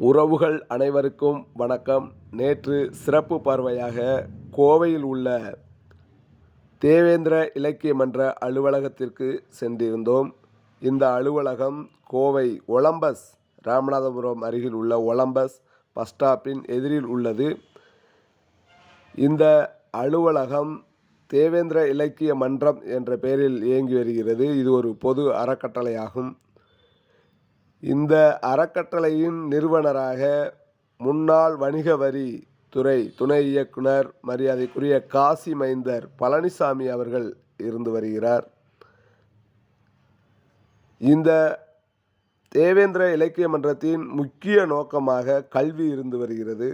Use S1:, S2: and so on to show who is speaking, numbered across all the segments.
S1: உறவுகள் அனைவருக்கும் வணக்கம். நேற்று சிறப்பு பார்வையாக கோவையில் உள்ள தேவேந்திர இலக்கிய மன்ற அலுவலகத்திற்கு சென்றிருந்தோம். இந்த அலுவலகம் கோவை ஒலம்பஸ், ராமநாதபுரம் அருகில் உள்ள ஒலம்பஸ் பஸ் ஸ்டாப்பின் எதிரில் உள்ளது. இந்த அலுவலகம் தேவேந்திர இலக்கிய மன்றம் என்ற பெயரில் இயங்கி வருகிறது. இது ஒரு பொது அறக்கட்டளையாகும். இந்த அறக்கட்டளையின் நிறுவனராக முன்னாள் வணிக வரி துறை துணை இயக்குனர் மரியாதைக்குரிய காசி மைந்தர் பழனிசாமி அவர்கள் இருந்து வருகிறார். இந்த தேவேந்திர இலக்கிய மன்றத்தின் முக்கிய நோக்கமாக கல்வி இருந்து வருகிறது.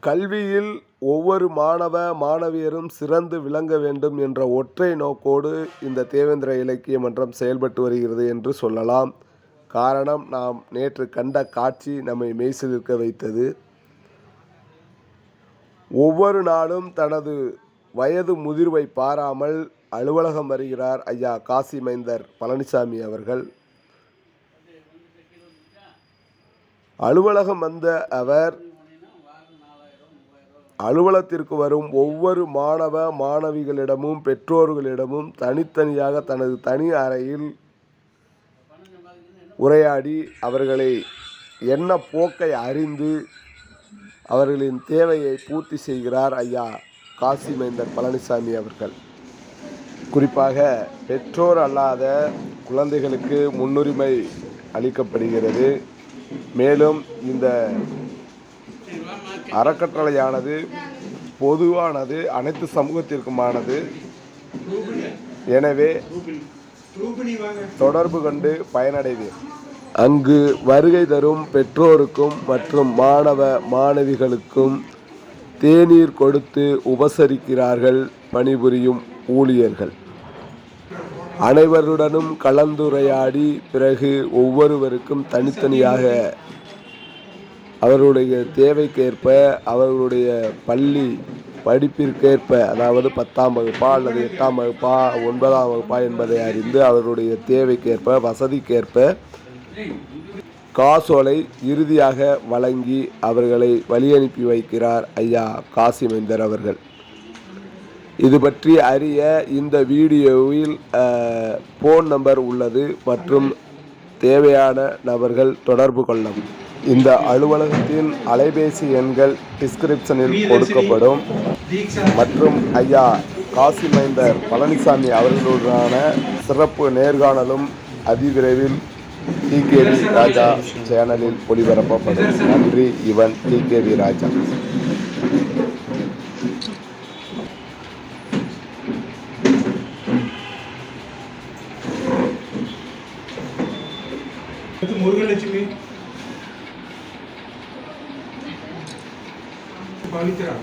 S1: கல்வியில் ஒவ்வொரு மாணவ மாணவியரும் சிறந்து விளங்க வேண்டும் என்ற ஒற்றை நோக்கோடு இந்த தேவேந்திர இலக்கிய மன்றம் செயல்பட்டு வருகிறது என்று சொல்லலாம். காரணம், நாம் நேற்று கண்ட காட்சி நம்மை மெய்சிலிர்க்க வைத்தது. ஒவ்வொரு நாளும் தனது வயது முதிர்வை பாராமல் அலுவலகம் வருகிறார் ஐயா காசி மைந்தர் பழனிசாமி அவர்கள். அலுவலகம் வந்த அவர் அலுவலகத்திற்கு வரும் ஒவ்வொரு மாணவ மாணவிகளிடமும் பெற்றோர்களிடமும் தனித்தனியாக தனது தனி அறையில் உரையாடி அவர்களை என்ன போக்கை அறிந்து அவர்களின் தேவையை பூர்த்தி செய்கிறார் ஐயா காசி மைந்தர் பழனிசாமி அவர்கள். குறிப்பாக பெற்றோர் அல்லாத குழந்தைகளுக்கு முன்னுரிமை அளிக்கப்படுகிறது. மேலும் இந்த அறக்கட்டளையானது பொதுவானது, அனைத்து சமூகத்திற்குமானது. எனவே தொடர்பு கொண்டு பயனடைவேன். அங்கு வருகை தரும் பெற்றோருக்கும் மற்றும் மாணவ மாணவிகளுக்கும் தேநீர் கொடுத்து உபசரிக்கிறார்கள் பணிபுரியும் ஊழியர்கள். அனைவருடனும் கலந்துரையாடி பிறகு ஒவ்வொருவருக்கும் தனித்தனியாக அவர்களுடைய தேவைக்கேற்ப, அவர்களுடைய பள்ளி படிப்பிற்கேற்ப, அதாவது 10ஆம் வகுப்பா அல்லது 8ஆம் வகுப்பா 9ஆம் வகுப்பா என்பதை அறிந்து அவர்களுடைய தேவைக்கேற்ப வசதிக்கேற்ப காசோலை இறுதியாக வழங்கி அவர்களை வழியனுப்பி வைக்கிறார் ஐயா காசி மைந்தர் அவர்கள். இது பற்றி அறிய இந்த வீடியோவில் ஃபோன் நம்பர் உள்ளது மற்றும் தேவையான நபர்கள் தொடர்பு கொள்ளவும். இந்த அலுவலகத்தின் அலைபேசி எண்கள் டிஸ்கிரிப்ஷனில் கொடுக்கப்படும். மற்றும் ஐயா காசி மைந்தர் பழனிசாமி அவர்களுடனான சிறப்பு நேர்காணலும் அதிவிரைவில் டிகேவி ராஜா சேனலில் ஒளிபரப்பப்படும். நன்றி. இவன் டிகேவி ராஜா.
S2: முருகலட்சுமி பவித்ரா